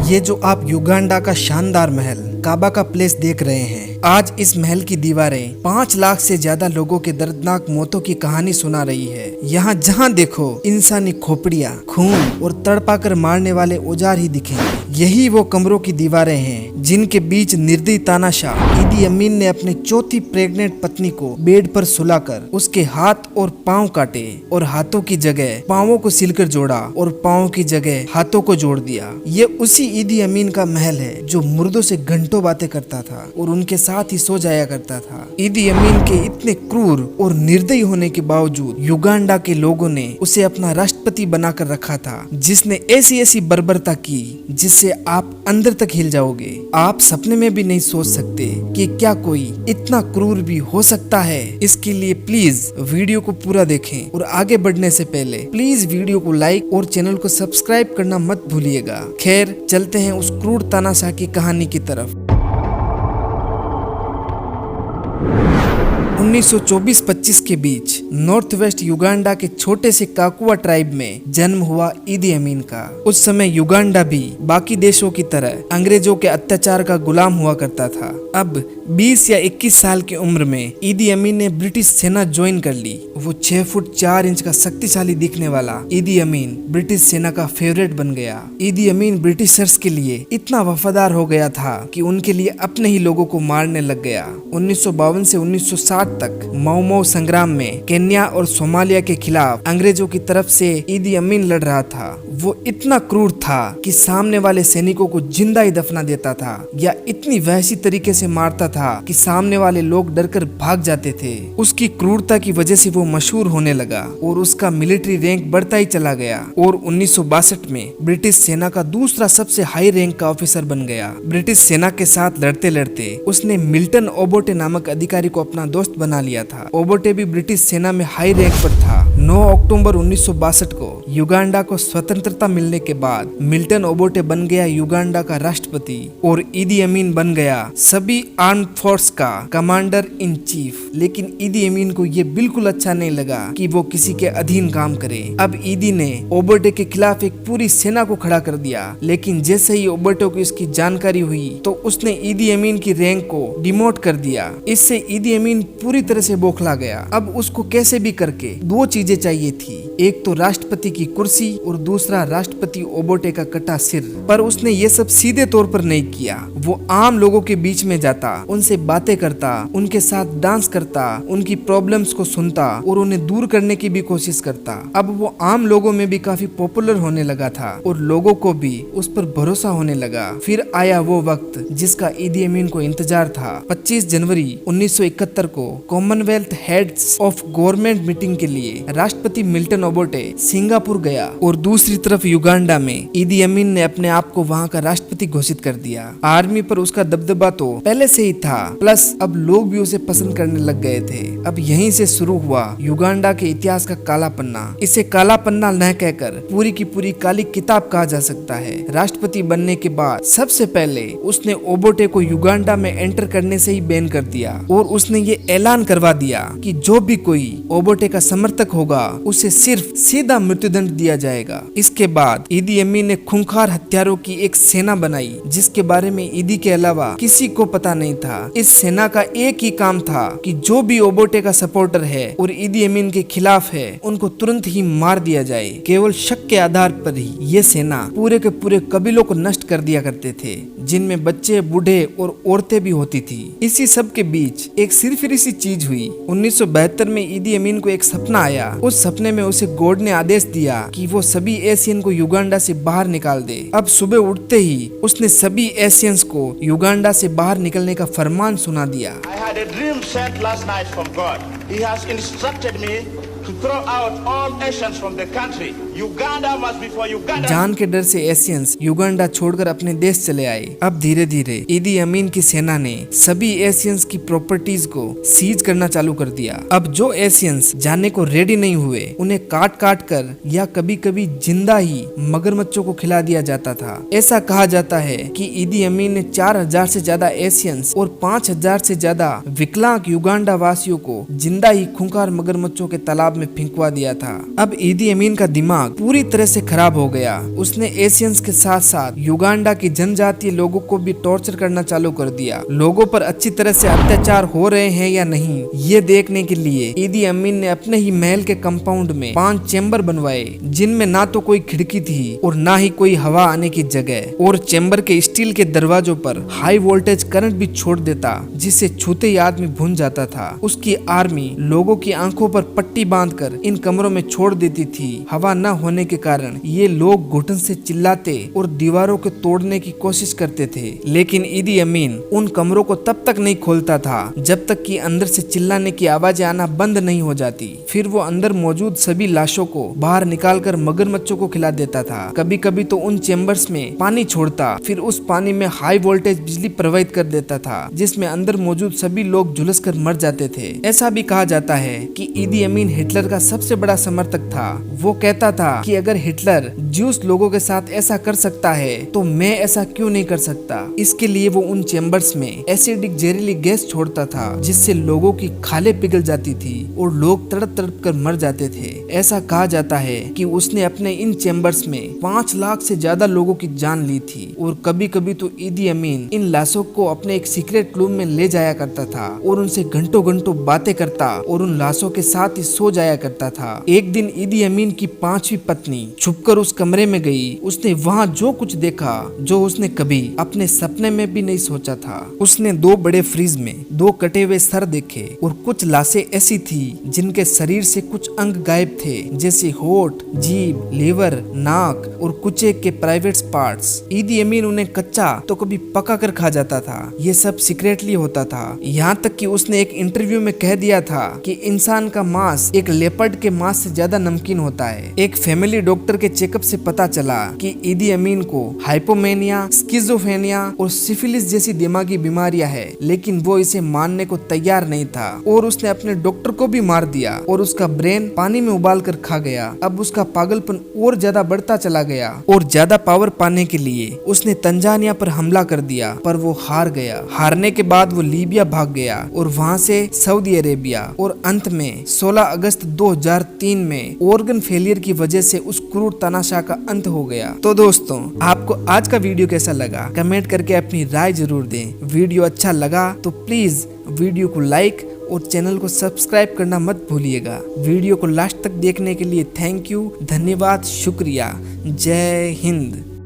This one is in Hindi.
ये जो आप युगांडा का शानदार महल काबा का प्लेस देख रहे हैं, आज इस महल की दीवारें 5 लाख से ज्यादा लोगों के दर्दनाक मौतों की कहानी सुना रही है। यहाँ जहाँ देखो इंसानी खोपड़ियाँ, खून और तड़पाकर मारने वाले औजार ही दिखेंगे। यही वो कमरों की दीवारें हैं जिनके बीच निर्दयी तानाशाह ईदी अमीन ने अपनी चौथी प्रेग्नेंट पत्नी को बेड पर सुलाकर उसके हाथ और पांव काटे और हाथों की जगह पांवों को सिलकर जोड़ा और पांवों की जगह हाथों को जोड़ दिया। ये उसी ईदी अमीन का महल है जो मुर्दों से घंटों बातें करता था और उनके साथ ही सो जाया करता था। ईदी अमीन के इतने क्रूर और निर्दयी होने के बावजूद युगांडा के लोगों ने उसे अपना राष्ट्रपति बनाकर रखा था, जिसने ऐसी ऐसी बर्बरता की जिससे आप अंदर तक हिल जाओगे। आप सपने में भी नहीं सोच सकते कि क्या कोई इतना क्रूर भी हो सकता है। इसके लिए प्लीज वीडियो को पूरा देखें और आगे बढ़ने से पहले प्लीज वीडियो को लाइक और चैनल को सब्सक्राइब करना मत भूलिएगा। खैर, चलते हैं उस क्रूर तानाशाह की कहानी की तरफ। 1924-25 के बीच नॉर्थ वेस्ट युगांडा के छोटे से काकुआ ट्राइब में जन्म हुआ ईदी अमीन का। उस समय युगांडा भी बाकी देशों की तरह अंग्रेजों के अत्याचार का गुलाम हुआ करता था। अब 20 या 21 साल की उम्र में ईदी अमीन ने ब्रिटिश सेना ज्वाइन कर ली। वो 6 फुट 4 इंच का शक्तिशाली दिखने वाला ईदी अमीन ब्रिटिश सेना का फेवरेट बन गया। ईदी अमीन ब्रिटिशर्स के लिए इतना वफादार हो गया था कि उनके लिए अपने ही लोगों को मारने लग गया। 1952 से 1960 तक माओ संग्राम में केन्या और सोमालिया के खिलाफ अंग्रेजों की तरफ से ईदी अमीन लड़ रहा था। वो इतना क्रूर था कि सामने वाले सैनिकों को जिंदा ही दफना देता था या इतनी वहशी तरीके से मारता था कि सामने वाले लोग डरकर भाग जाते थे। उसकी क्रूरता की वजह से वो मशहूर होने लगा और उसका मिलिट्री रैंक बढ़ता ही चला गया और 1962 में ब्रिटिश सेना का दूसरा सबसे हाई रैंक का ऑफिसर बन गया। ब्रिटिश सेना के साथ लड़ते लड़ते उसने मिल्टन ओबोटे नामक अधिकारी को अपना दोस्त बना लिया था। ओबोटे भी ब्रिटिश सेना में हाई रैंक पर था। 9 अक्टूबर 1962 को युगांडा को स्वतंत्रता मिलने के बाद मिल्टन ओबोटे बन गया युगांडा का राष्ट्रपति और ईदी अमीन बन गया सभी आर्म फोर्स का कमांडर इन चीफ। लेकिन ईदी अमीन को ये बिल्कुल अच्छा नहीं लगा कि वो किसी के अधीन काम करे। अब ईदी ने ओबोटे के खिलाफ एक पूरी सेना को खड़ा कर दिया। लेकिन जैसे ही ओबोटे को इसकी जानकारी हुई तो उसने ईदी अमीन की रैंक को डिमोट कर दिया। इससे ईदी अमीन पूरी तरह से बौखला गया। अब उसको कैसे भी करके 2 चीजें चाहिए थी, एक तो राष्ट्रपति की कुर्सी और दूसरा राष्ट्रपति ओबोटे का कटा सिर। पर उसने ये सब सीधे तौर पर नहीं किया। वो आम लोगों के बीच में जाता, उनसे बातें करता, उनके साथ डांस करता, उनकी प्रॉब्लम्स को सुनता और उन्हें दूर करने की भी कोशिश करता। अब वो आम लोगों में भी काफी पॉपुलर होने लगा था और लोगों को भी उस पर भरोसा होने लगा। फिर आया वो वक्त जिसका ईदी अमीन को इंतजार था। 25 जनवरी 1971 को Commonwealth heads of government meeting के लिए राष्ट्रपति मिल्टन ओबोटे सिंगापुर गया और दूसरी तरफ युगांडा में ईदी अमीन ने अपने आप को वहां का राष्ट्रपति घोषित कर दिया। आर्मी पर उसका दबदबा तो पहले से ही था, प्लस अब लोग भी उसे पसंद करने लग गए थे। अब यहीं से शुरू हुआ युगांडा के इतिहास का काला पन्ना। इसे काला पन्ना न कहकर पूरी की पूरी काली किताब कहा जा सकता है। राष्ट्रपति बनने के बाद सबसे पहले उसने ओबोटे को युगांडा में एंटर करने से ही बैन कर दिया और उसने ये ऐलान करवा दिया कि जो भी कोई ओबोटे का समर्थक होगा उसे सिर्फ सीधा मृत्युदंड दिया जाएगा। इसके बाद ईदी अमीन ने खूंखार हत्यारों की एक सेना बनाई जिसके बारे में ईदी के अलावा किसी को पता नहीं था। इस सेना का एक ही काम था कि जो भी ओबोटे का सपोर्टर है और ईदी अमीन के खिलाफ है उनको तुरंत ही मार दिया जाए। केवल शक के आधार पर ही ये सेना पूरे के पूरे कबीलों को नष्ट कर दिया करते थे, जिनमें बच्चे, बूढ़े और औरतें भी होती थी। इसी सब के बीच एक सिरफिरी सी चीज हुई। 1972 में ईदी अमीन को एक सपना आया। उस सपने में उसे गॉड ने आदेश दिया कि वो सभी एशियन को युगांडा से बाहर निकाल दे। अब सुबह उठते ही उसने सभी एशियंस को युगांडा से बाहर निकलने का फरमान सुना दिया। I had a dream sent last night from God. He has instructed me to throw out all Asians from the country. Uganda must be for Uganda. जान के डर से एशियंस युगांडा छोड़कर अपने देश चले आए। अब धीरे धीरे ईदी अमीन की सेना ने सभी एशियंस की प्रॉपर्टीज को सीज करना चालू कर दिया। अब जो एशियंस जाने को रेडी नहीं हुए उन्हें काट काट कर या कभी कभी जिंदा ही मगरमच्छों को खिला दिया जाता था। ऐसा कहा जाता है कि ईदी अमीन ने 4000 से ज्यादा एशियंस और 5000 से ज्यादा विकलांग युगांडा वासियों को जिंदा ही खूंखार मगरमच्छों के तालाब में फेंकवा दिया था। अब ईदी अमीन का दिमाग दिमाग पूरी तरह से खराब हो गया। उसने एशियंस के साथ साथ युगांडा की जनजातीय लोगों को भी टॉर्चर करना चालू कर दिया। लोगों पर अच्छी तरह से अत्याचार हो रहे हैं या नहीं, ये देखने के लिए ईदी अमीन ने अपने ही महल के कंपाउंड में 5 चेंबर बनवाए, जिनमें ना तो कोई खिड़की थी और ना ही कोई हवा आने की जगह, और चेंबर के स्टील के दरवाजों पर हाई वोल्टेज करंट भी छोड़ देता, जिसे छूते ही आदमी भुन जाता था। उसकी आर्मी लोगों की आंखों पर पट्टी बांधकर इन कमरों में छोड़ देती थी। हवा न होने के कारण ये लोग घुटन से चिल्लाते और दीवारों को तोड़ने की कोशिश करते थे, लेकिन ईदी अमीन उन कमरों को तब तक नहीं खोलता था जब तक कि अंदर से चिल्लाने की आवाजें आना बंद नहीं हो जाती। फिर वो अंदर मौजूद सभी लाशों को बाहर निकालकर मगरमच्छों को खिला देता था। कभी कभी तो उन चेम्बर्स में पानी छोड़ता, फिर उस पानी में हाई वोल्टेज बिजली प्रवाहित कर देता था, जिसमें अंदर मौजूद सभी लोग झुलस कर मर जाते थे। ऐसा भी कहा जाता है कि ईदी अमीन हिटलर का सबसे बड़ा समर्थक था। वो कहता था कि अगर हिटलर ज्यूस लोगों के साथ ऐसा कर सकता है तो मैं ऐसा क्यों नहीं कर सकता। इसके लिए वो उन चेम्बर्स में एसिडिक जहरीली गैस छोड़ता था, जिससे लोगों की खालें पिघल जाती थी और लोग तड़प तड़प कर मर जाते थे। ऐसा कहा जाता है कि उसने अपने इन चेम्बर्स में 5 लाख से ज्यादा लोगों की जान ली थी, और कभी कभी तो ईदी अमीन इन लाशों को अपने एक सीक्रेट रूम में ले जाया करता था और उनसे घंटों घंटों बातें करता और उन लाशों के साथ ही सो जाया करता था। एक दिन ईदी अमीन की 5वीं पत्नी छुपकर उस कमरे में गई। उसने वहाँ जो कुछ देखा जो उसने कभी अपने सपने में भी नहीं सोचा था। उसने 2 बड़े फ्रीज में 2 कटे हुए सर देखे और कुछ लाशें ऐसी थी जिनके शरीर से कुछ अंग गायब थे, जैसे होठ, जीभ, लीवर, नाक और कुछ एक के प्राइवेट पार्ट्स। ईदी अमीन उन्हें कच्चा तो कभी पका कर खा जाता था। ये सब सीक्रेटली होता था। यहाँ तक कि उसने एक इंटरव्यू में कह दिया था कि इंसान का मांस एक लेपर्ड के मांस से ज्यादा नमकीन होता है। एक फैमिली डॉक्टर के चेकअप से पता चला कि ईदी अमीन को हाइपोमेनिया, स्किज़ोफ्रेनिया और सिफिलिस जैसी दिमागी बीमारियां है, लेकिन वो इसे मानने को तैयार नहीं था और उसने अपने डॉक्टर को भी मार दिया और उसका ब्रेन पानी में उबाल कर खा गया। अब उसका पागलपन और ज्यादा बढ़ता चला गया और ज्यादा पावर पाने के लिए उसने तंजानिया पर हमला कर दिया, पर वो हार गया। हारने के बाद वो लीबिया भाग गया और वहाँ से सऊदी अरेबिया, और अंत में 16 अगस्त 2003 में ऑर्गन फेलियर की वजह से उस क्रूर तानाशाह का अंत हो गया। तो दोस्तों, आपको आज का वीडियो कैसा लगा कमेंट करके अपनी राय जरूर दें। वीडियो अच्छा लगा तो प्लीज वीडियो को लाइक और चैनल को सब्सक्राइब करना मत भूलिएगा। वीडियो को लास्ट तक देखने के लिए थैंक यू, धन्यवाद, शुक्रिया। जय हिंद।